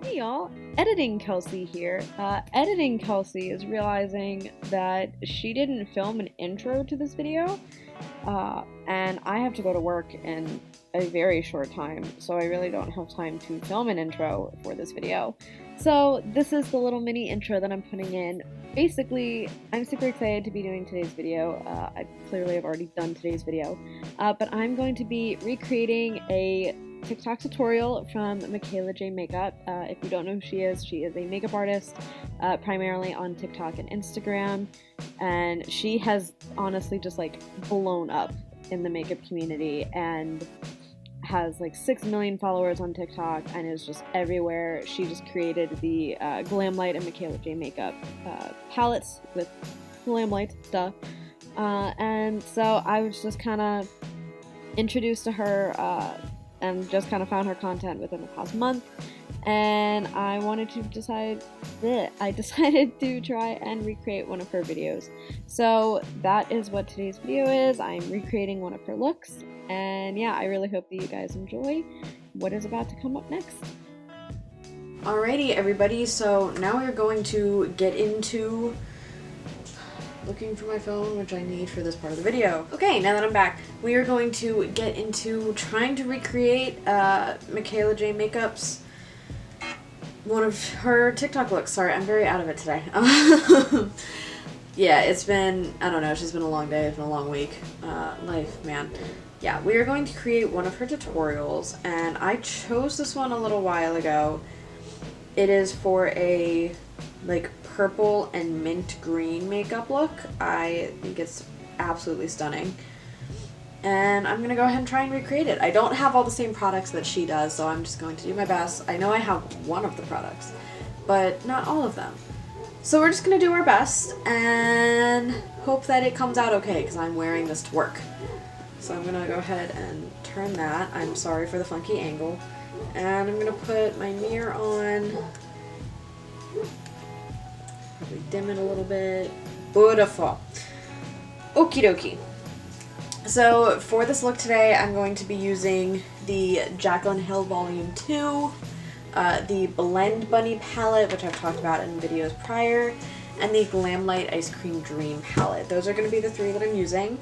Hey y'all, Editing Kelsey here. Editing Kelsey is realizing that she didn't film an intro to this video, and I have to go to work in a very short time, so I really don't have time to film an intro for this video. So this is the little mini intro that I'm putting in. Basically, I'm super excited to be doing today's video. I clearly have already done today's video, but I'm going to be recreating a TikTok tutorial from MikaylaJMakeup. If you don't know who she is a makeup artist, primarily on TikTok and Instagram, and she has honestly just like blown up in the makeup community and has like 6 million followers on TikTok and is just everywhere. She just created the Glam Light and MikaylaJMakeup palettes with Glam Light stuff, and so I was just kind of introduced to her and just kind of found her content within the past month, and I decided to try and recreate one of her videos. So that is what today's video is. I'm recreating one of her looks, and yeah, I really hope that you guys enjoy what is about to come up next. Alrighty everybody, so now we're going to get into looking for my phone, which I need for this part of the video. Okay, now that I'm back, we are going to get into trying to recreate MikaylaJMakeup's one of her TikTok looks. Sorry, I'm very out of it today. Yeah, it's been, I don't know, it's just been a long day, it's been a long week. Life, man. Yeah, we are going to create one of her tutorials, and I chose this one a little while ago. It is for a, like, purple and mint green makeup look. I think it's absolutely stunning. And I'm gonna go ahead and try and recreate it. I don't have all the same products that she does, so I'm just going to do my best. I know I have one of the products, but not all of them. So we're just gonna do our best and hope that it comes out okay, because I'm wearing this to work. So I'm gonna go ahead and turn that. I'm sorry for the funky angle. And I'm gonna put my mirror on. Probably dim it a little bit. Beautiful. Okie dokie. So for this look today, I'm going to be using the Jaclyn Hill Volume 2, the Blend Bunny palette, which I've talked about in videos prior, and the Glam Light Ice Cream Dream palette. Those are going to be the three that I'm using.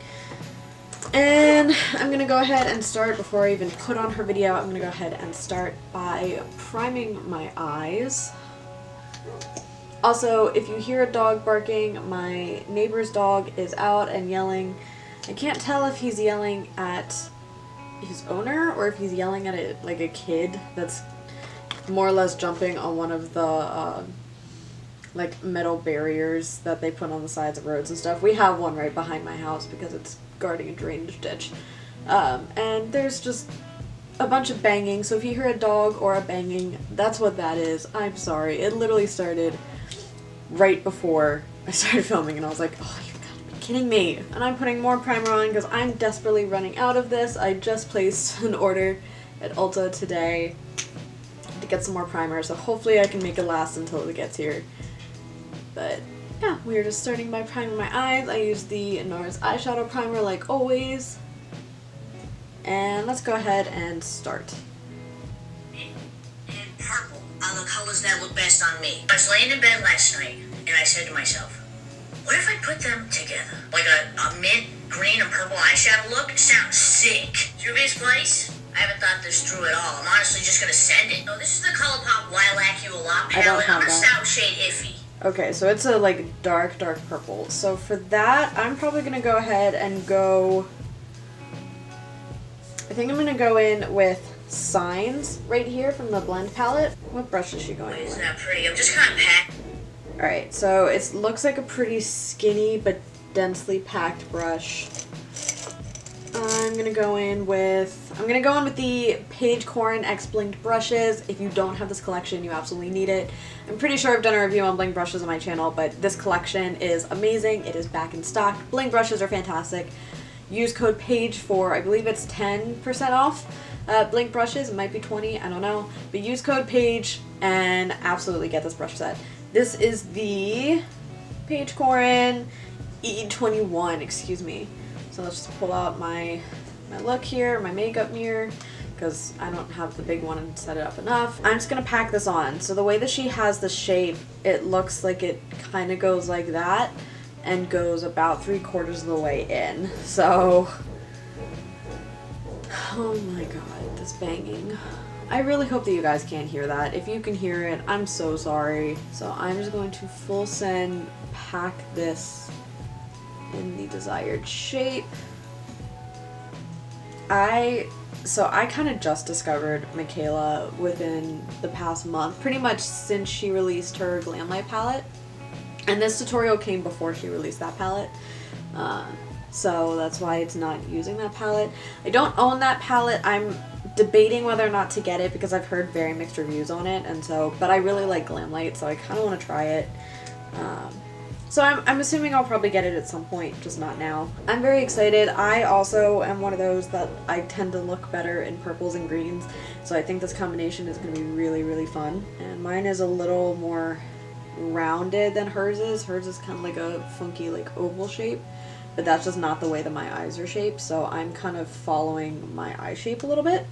And I'm going to go ahead and start, before I even put on her video, I'm going to go ahead and start by priming my eyes. Also, if you hear a dog barking, my neighbor's dog is out and yelling. I can't tell if he's yelling at his owner or if he's yelling at it like a kid that's more or less jumping on one of the like metal barriers that they put on the sides of roads and stuff. We have one right behind my house because it's guarding a drainage ditch. And there's just a bunch of banging, so if you hear a dog or a banging, that's what that is. I'm sorry. It literally started right before I started filming and I was like, oh, you've got to be kidding me. And I'm putting more primer on because I'm desperately running out of this. I just placed an order at Ulta today to get some more primer, so hopefully I can make it last until it gets here. But yeah, we are just starting by priming my eyes. I use the NARS eyeshadow primer like always. And let's go ahead and start. And purple are the colors that look best on me. I was laying in bed last night and I said to myself, what if I put them together? Like a mint, green, and purple eyeshadow look? Sounds sick. Juvia's Place? I haven't thought this through at all. I'm honestly just gonna send it. Oh, this is the ColourPop Lilac You a Lot palette. I'm gonna start with shade Iffy. Okay, so it's a like dark purple. So for that, I'm probably gonna go ahead and go, I think I'm gonna go in with Signs right here from the blend palette. What brush is she going with? Isn't that pretty? I'm just kind of packed. Alright, so it looks like a pretty skinny but densely packed brush. I'm gonna go in with the Paige Corin X Blinked brushes. If you don't have this collection, you absolutely need it. I'm pretty sure I've done a review on bling brushes on my channel, but this collection is amazing. It is back in stock. Bling brushes are fantastic. Use code PAIGE for, I believe it's 10% off. Blink brushes, it might be 20, I don't know. But use code PAIGE and absolutely get this brush set. This is the Paige Corin E21, excuse me. So let's just pull out my look here, my makeup mirror. because I don't have the big one and set it up enough. I'm just gonna pack this on. So the way that she has the shape, it looks like it kind of goes like that and goes about 3/4 of the way in. So, oh my god, this banging. I really hope that you guys can't hear that. If you can hear it, I'm so sorry. So I'm just going to full send pack this in the desired shape. I kind of just discovered Mikayla within the past month, pretty much since she released her Glam Light palette. And this tutorial came before she released that palette. So that's why it's not using that palette. I don't own that palette. I'm debating whether or not to get it because I've heard very mixed reviews on it, and so, but I really like Glam Light, so I kind of want to try it. So I'm assuming I'll probably get it at some point, just not now. I'm very excited. I also am one of those that I tend to look better in purples and greens, so I think this combination is going to be really, really fun. And mine is a little more rounded than hers is. Hers is kind of like a funky, like, oval shape, but that's just not the way that my eyes are shaped, so I'm kind of following my eye shape a little bit.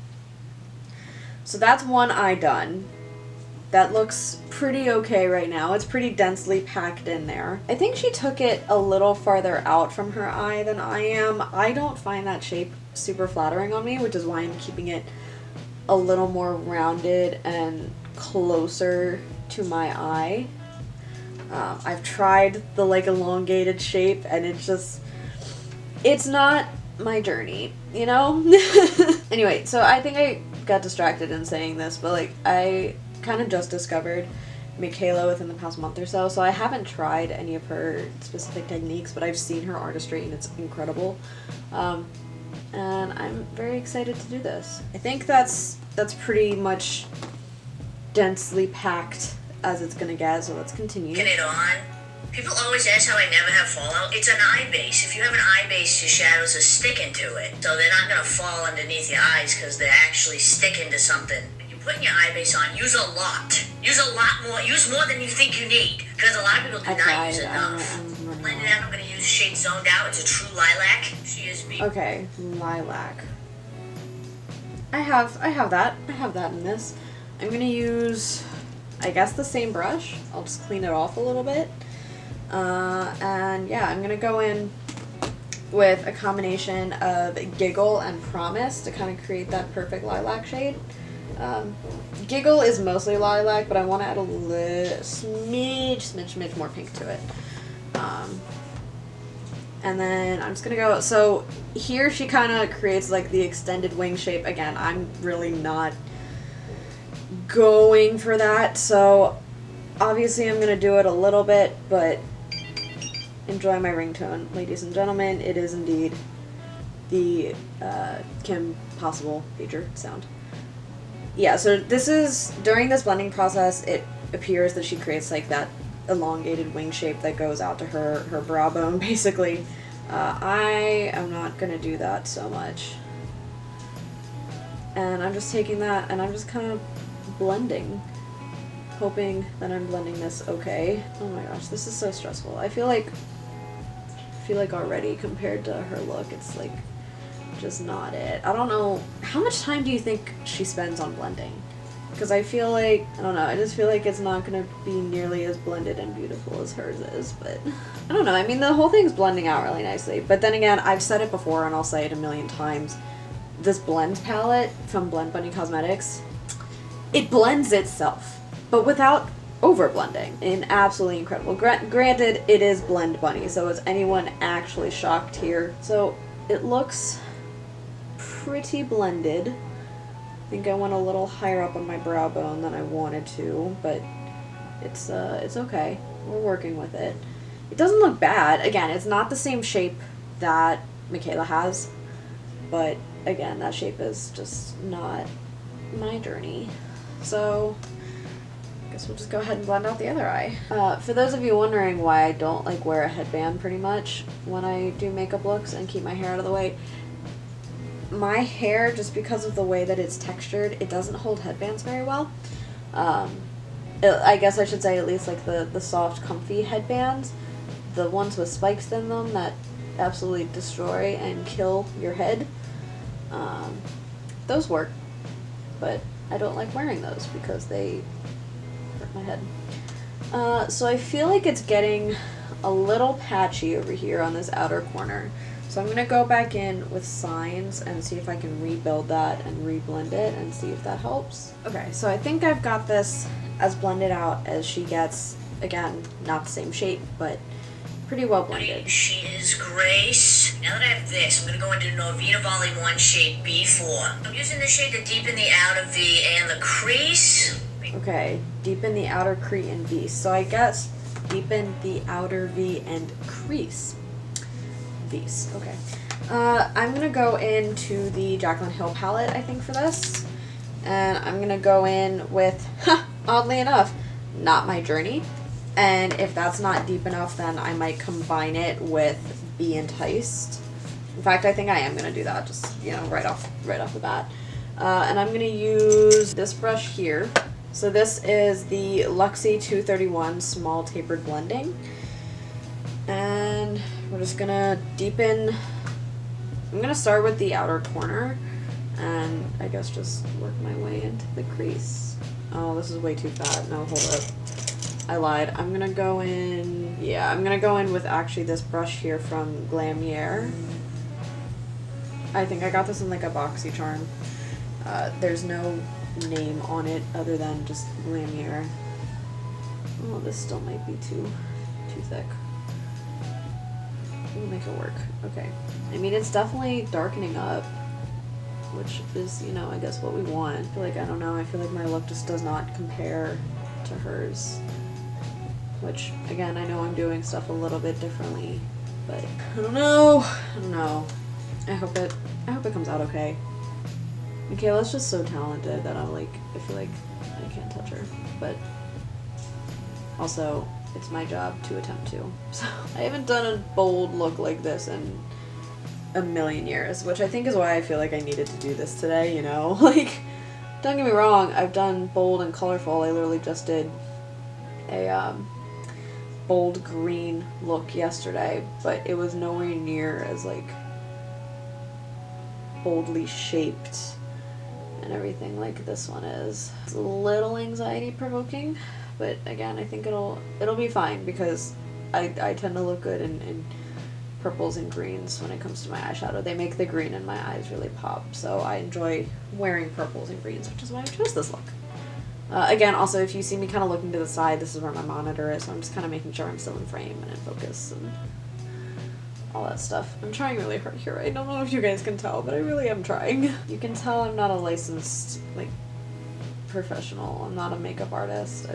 So that's one eye done. That looks pretty okay right now. It's pretty densely packed in there. I think she took it a little farther out from her eye than I am. I don't find that shape super flattering on me, which is why I'm keeping it a little more rounded and closer to my eye. I've tried the like elongated shape and it's not my journey, you know? Anyway, so I think I got distracted in saying this, but like I kind of just discovered Mikayla within the past month or so I haven't tried any of her specific techniques, but I've seen her artistry and it's incredible. And I'm very excited to do this. I think that's pretty much densely packed as it's gonna get, so let's continue. Get it on. People always ask how I never have fallout. It's an eye base. If you have an eye base, your shadows are sticking to it. So they're not gonna fall underneath your eyes because they're actually sticking to something. Putting your eye base on, use a lot. Use a lot more. Use more than you think you need. Because a lot of people do not use enough. Blend it out. I'm going to use shade Zoned Out. It's a true lilac. She is beautiful. Okay, lilac. I have that. I have that in this. I'm going to use, I guess, the same brush. I'll just clean it off a little bit. And yeah, I'm going to go in with a combination of Giggle and Promise to kind of create that perfect lilac shade. Giggle is mostly lilac, but I want to add a little smidge more pink to it. And then I'm just gonna go, so here she kind of creates like the extended wing shape. Again, I'm really not going for that, so obviously I'm gonna do it a little bit, but enjoy my ringtone, ladies and gentlemen. It is indeed the Kim Possible pager sound. Yeah, so this is, during this blending process, it appears that she creates like that elongated wing shape that goes out to her brow bone, basically. I am not going to do that so much. And I'm just taking that and I'm just kind of blending, hoping that I'm blending this okay. Oh my gosh, this is so stressful. I feel like already compared to her look, it's like just not it. I don't know, how much time do you think she spends on blending? Because I feel like, I don't know, I just feel like it's not going to be nearly as blended and beautiful as hers is, but I don't know. I mean, the whole thing's blending out really nicely, but then again, I've said it before and I'll say it a million times, this blend palette from Blend Bunny Cosmetics, it blends itself, but without over blending, and absolutely incredible. Granted, it is Blend Bunny, so is anyone actually shocked here? So it looks pretty blended. I think I went a little higher up on my brow bone than I wanted to, but it's okay. We're working with it. It doesn't look bad. Again, it's not the same shape that Mikayla has, but again, that shape is just not my journey. So I guess we'll just go ahead and blend out the other eye. For those of you wondering why I don't like wear a headband pretty much when I do makeup looks and keep my hair out of the way, my hair, just because of the way that it's textured, it doesn't hold headbands very well. I guess I should say at least like the soft, comfy headbands, the ones with spikes in them that absolutely destroy and kill your head, those work. but I don't like wearing those because they hurt my head. So I feel like it's getting a little patchy over here on this outer corner. So I'm going to go back in with Signs and see if I can rebuild that and reblend it and see if that helps. Okay, so I think I've got this as blended out as she gets. Again, not the same shape, but pretty well blended. She is Grace. Now that I have this, I'm going to go into Norvita Volume 1 shade B4. I'm using this shade to deepen the outer V and the crease. Okay, deepen the outer crease and V. So I guess deepen the outer V and crease. V's, okay. I'm going to go into the Jaclyn Hill palette, I think, for this. And I'm going to go in with, oddly enough, Not My Journey. And if that's not deep enough, then I might combine it with Be Enticed. In fact, I think I am going to do that, just, you know, right off the bat. And I'm going to use this brush here. So this is the Luxie 231 Small Tapered Blending. And we're just going to deepen. I'm going to start with the outer corner and I guess just work my way into the crease. Oh, this is way too fat. No, hold up. I lied. I'm going to go in, yeah, I'm going to go in with actually this brush here from Glamier. I think I got this in like a BoxyCharm. There's no name on it other than just Glamier. Oh, this still might be too thick. We'll make it work. Okay. I mean, it's definitely darkening up, which is, you know, I guess what we want. I feel like, I don't know, I feel like my look just does not compare to hers. Which, again, I know I'm doing stuff a little bit differently, but I don't know. I hope it comes out okay. Mikayla's just so talented that I'm like, I feel like I can't touch her. But also, it's my job to attempt to. So I haven't done a bold look like this in a million years, which I think is why I feel like I needed to do this today, you know? Like, don't get me wrong, I've done bold and colorful. I literally just did a bold green look yesterday, but it was nowhere near as like boldly shaped and everything like this one is. It's a little anxiety provoking, but again, I think it'll be fine because I tend to look good in purples and greens when it comes to my eyeshadow. They make the green in my eyes really pop, so I enjoy wearing purples and greens, which is why I chose this look. Again, also, if you see me kind of looking to the side, this is where my monitor is, so I'm just kind of making sure I'm still in frame and in focus and all that stuff. I'm trying really hard here. I don't know if you guys can tell, but I really am trying. You can tell I'm not a licensed, like, professional. I'm not a makeup artist.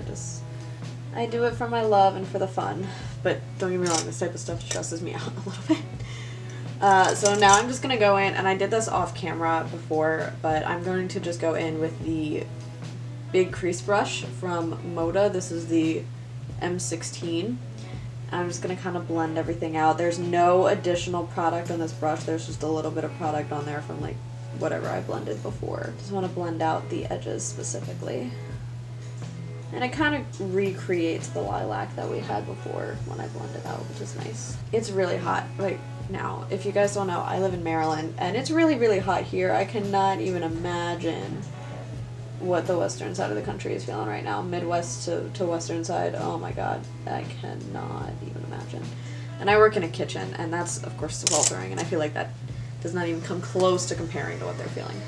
I do it for my love and for the fun. But don't get me wrong, this type of stuff stresses me out a little bit. So now I'm just going to go in, and I did this off camera before, but I'm going to just go in with the big crease brush from Moda. This is the M16. I'm just going to kind of blend everything out. There's no additional product on this brush. There's just a little bit of product on there from like whatever I blended before. Just want to blend out the edges specifically. And it kind of recreates the lilac that we had before when I blended out, which is nice. It's really hot right now. If you guys don't know, I live in Maryland, and it's really, really hot here. I cannot even imagine what the western side of the country is feeling right now. Midwest to western side, oh my god, I cannot even imagine. And I work in a kitchen, and that's, of course, sweltering, and I feel like that does not even come close to comparing to what they're feeling.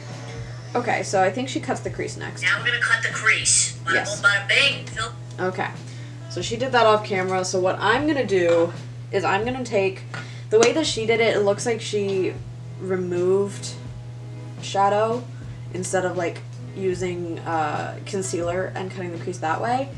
Okay, so I think she cuts the crease next. Now we're gonna cut the crease. Bada Yes. boom, bada bing. Okay, so she did that off camera, so what I'm gonna do is I'm gonna take, the way that she did it, it looks like she removed shadow instead of like using concealer and cutting the crease that way.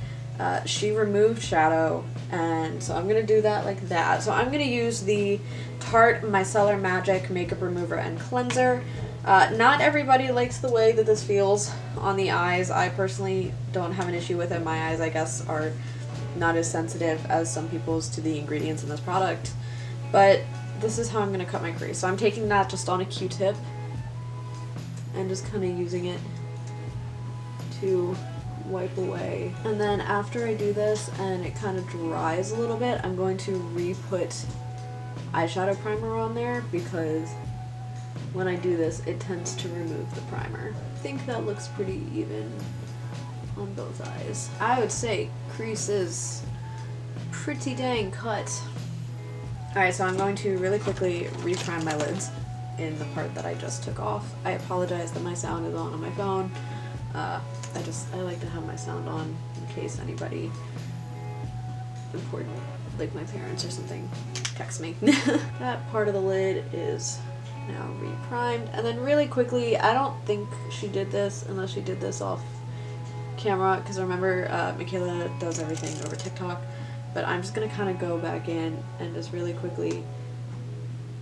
She removed shadow, and so I'm gonna do that like that. So I'm gonna use the Tarte Micellar Magic Makeup Remover and Cleanser. Not everybody likes the way that this feels on the eyes. I personally don't have an issue with it. My eyes, I guess, are not as sensitive as some people's to the ingredients in this product. But this is how I'm gonna cut my crease. So I'm taking that just on a Q-tip and just kind of using it to wipe away. And then after I do this and it kind of dries a little bit, I'm going to re-put eyeshadow primer on there because when I do this, it tends to remove the primer. I think that looks pretty even on both eyes. I would say crease is pretty dang cut. Alright, so I'm going to really quickly reprime my lids in the part that I just took off. I apologize that my sound is on my phone. I like to have my sound on in case anybody important, like my parents or something, text me. That part of the lid is now reprimed. And then really quickly, I don't think she did this unless she did this off camera, because remember Mikayla does everything over TikTok, but I'm just gonna kind of go back in and just really quickly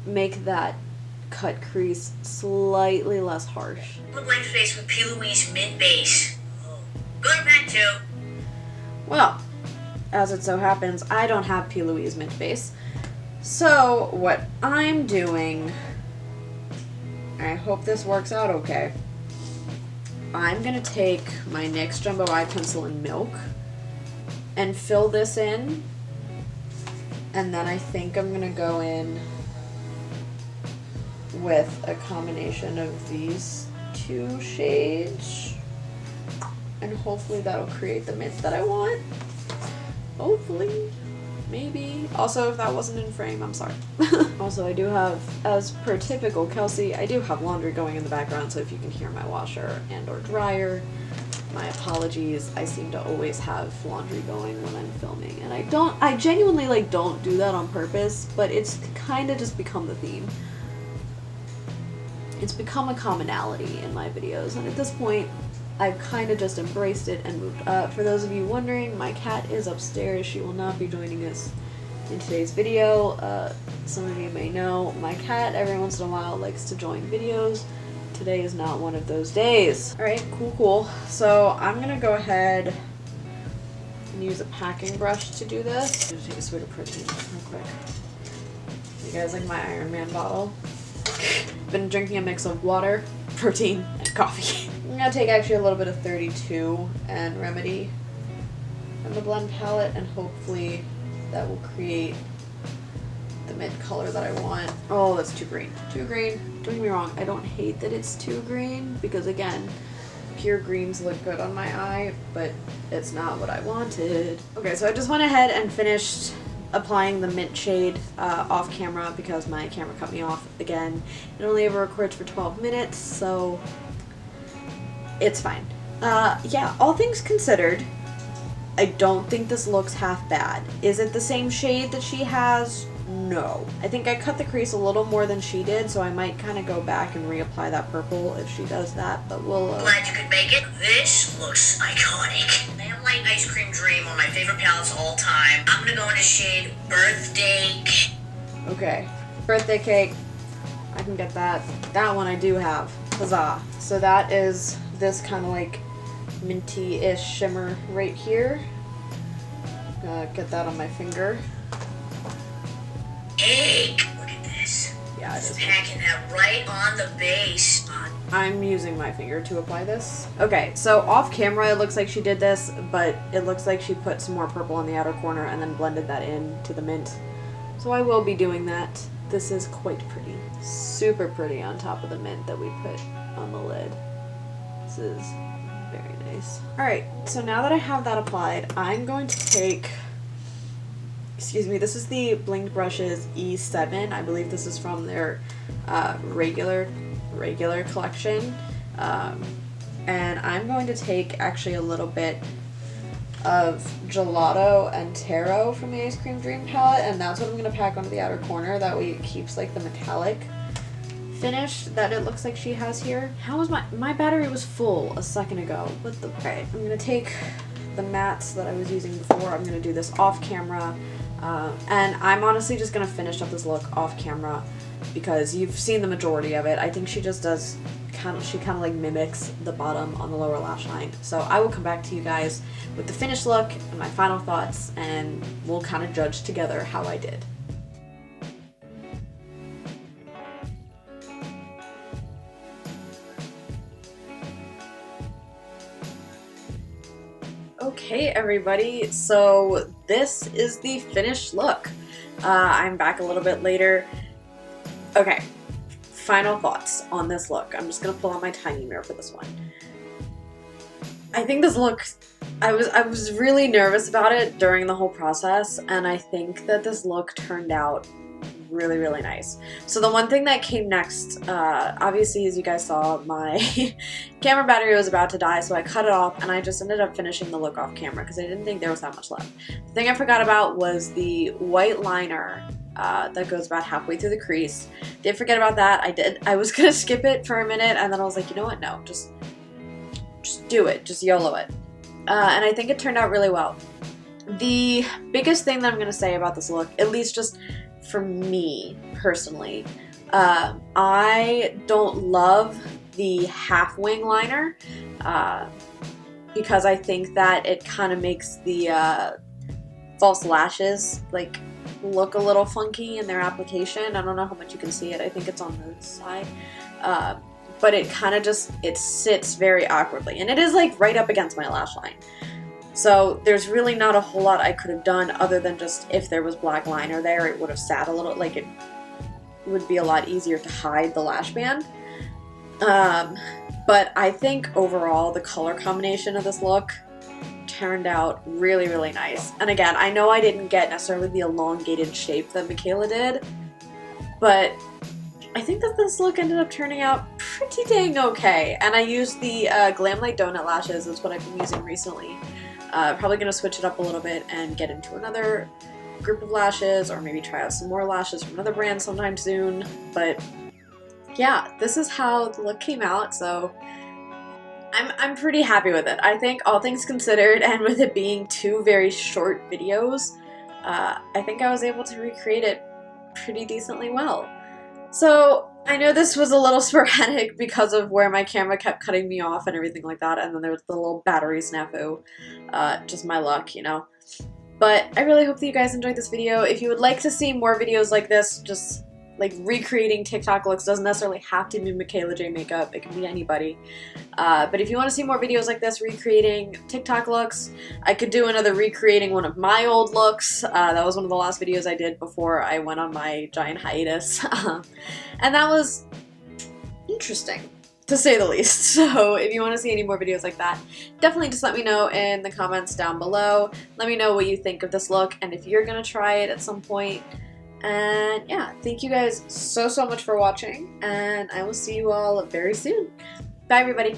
make that cut crease slightly less harsh. The blank space with P. Louise mint base. Go to pen 2. Well, as it so happens, I don't have P. Louise mint base. So what I'm doing, I hope this works out okay. I'm gonna take my NYX Jumbo Eye Pencil in Milk and fill this in, and then I think I'm gonna go in with a combination of these 2 shades, and hopefully that'll create the mint that I want. Hopefully. Maybe. Also, if that wasn't in frame, I'm sorry. Also, I do have, as per typical Kelsey, I do have laundry going in the background, so if you can hear my washer and or dryer, my apologies. I seem to always have laundry going when I'm filming, and I genuinely like don't do that on purpose, but it's kind of just become the theme. It's become a commonality in my videos, and at this point, I've kind of just embraced it and moved. For those of you wondering, my cat is upstairs. She will not be joining us in today's video. Some of you may know my cat every once in a while likes to join videos. Today is not one of those days. Alright, cool. So I'm gonna go ahead and use a packing brush to do this. I'm gonna take a swig of protein real quick. You guys like my Iron Man bottle? Been drinking a mix of water, protein, and coffee. I'm gonna take actually a little bit of 32 and Remedy from the blend palette, and hopefully that will create the mint color that I want. Oh, that's too green. Too green. Don't get me wrong, I don't hate that it's too green, because again, pure greens look good on my eye, but it's not what I wanted. Okay, so I just went ahead and finished applying the mint shade off camera because my camera cut me off again. It only ever records for 12 minutes, so it's fine. Yeah, all things considered, I don't think this looks half bad. Is it the same shade that she has? No. I think I cut the crease a little more than she did, so I might kind of go back and reapply that purple if she does that, but we'll... Glad you could make it. This looks iconic. I have Light Ice Cream Dream, one of my favorite palettes of all time. I'm gonna go in the shade Birthday Cake. Okay. Birthday Cake. I can get that. That one I do have. Huzzah. So that is this kind of like minty-ish shimmer right here. Get that on my finger. Cake! Look at this. Yeah, it is. Packing that right on the base. I'm using my finger to apply this. Okay, so off camera it looks like she did this, but it looks like she put some more purple on the outer corner and then blended that in to the mint. So I will be doing that. This is quite pretty. Super pretty on top of the mint that we put on the lid. This is very nice. Alright, so now that I have that applied, I'm going to take... Excuse me, this is the Blinged Brushes E7. I believe this is from their regular collection. And I'm going to take actually a little bit of Gelato and Taro from the Ice Cream Dream palette, and that's what I'm going to pack onto the outer corner. That way it keeps like the metallic finish that it looks like she has here. How was my battery was full a second ago. What the... Alright, I'm going to take the mattes that I was using before. I'm going to do this off camera. And I'm honestly just going to finish up this look off camera because you've seen the majority of it. I think she just does she kind of like mimics the bottom on the lower lash line. So I will come back to you guys with the finished look and my final thoughts, and we'll kind of judge together how I did. Okay, everybody, so this is the finished look. I'm back a little bit later. Okay, final thoughts on this look. I'm just gonna pull out my tiny mirror for this one. I think this look, I was really nervous about it during the whole process, and I think that this look turned out really, really nice. So the one thing that came next, obviously, as you guys saw, my camera battery was about to die, so I cut it off, and I just ended up finishing the look off camera because I didn't think there was that much left. The thing I forgot about was the white liner that goes about halfway through the crease. Did forget about that. I did. I was gonna skip it for a minute, and then I was like, you know what? No, just do it. Just YOLO it. And I think it turned out really well. The biggest thing that I'm gonna say about this look, at least just for me personally, I don't love the half wing liner because I think that it kind of makes the false lashes like look a little funky in their application. I don't know how much you can see it. I think it's on the side. But it kind of just, it sits very awkwardly. And it is like right up against my lash line. So there's really not a whole lot I could have done other than just if there was black liner there, it would have sat a little, like it would be a lot easier to hide the lash band. But I think overall the color combination of this look turned out really, really nice. And again, I know I didn't get necessarily the elongated shape that Mikayla did, but I think that this look ended up turning out pretty dang okay. And I used the Glam Light Donut lashes, is what I've been using recently. Probably going to switch it up a little bit and get into another group of lashes, or maybe try out some more lashes from another brand sometime soon. But yeah, this is how the look came out, so I'm pretty happy with it. I think all things considered, and with it being two very short videos, I think I was able to recreate it pretty decently well. So I know this was a little sporadic because of where my camera kept cutting me off and everything like that, and then there was the little battery snafu. Just my luck, you know. But I really hope that you guys enjoyed this video. If you would like to see more videos like this, just like recreating TikTok looks, doesn't necessarily have to be MikaylaJMakeup, it can be anybody. But if you want to see more videos like this recreating TikTok looks, I could do another recreating one of my old looks. That was one of the last videos I did before I went on my giant hiatus. And that was interesting, to say the least. So if you want to see any more videos like that, definitely just let me know in the comments down below. Let me know what you think of this look and if you're gonna try it at some point. And yeah, thank you guys so much for watching, and I will see you all very soon. Bye everybody!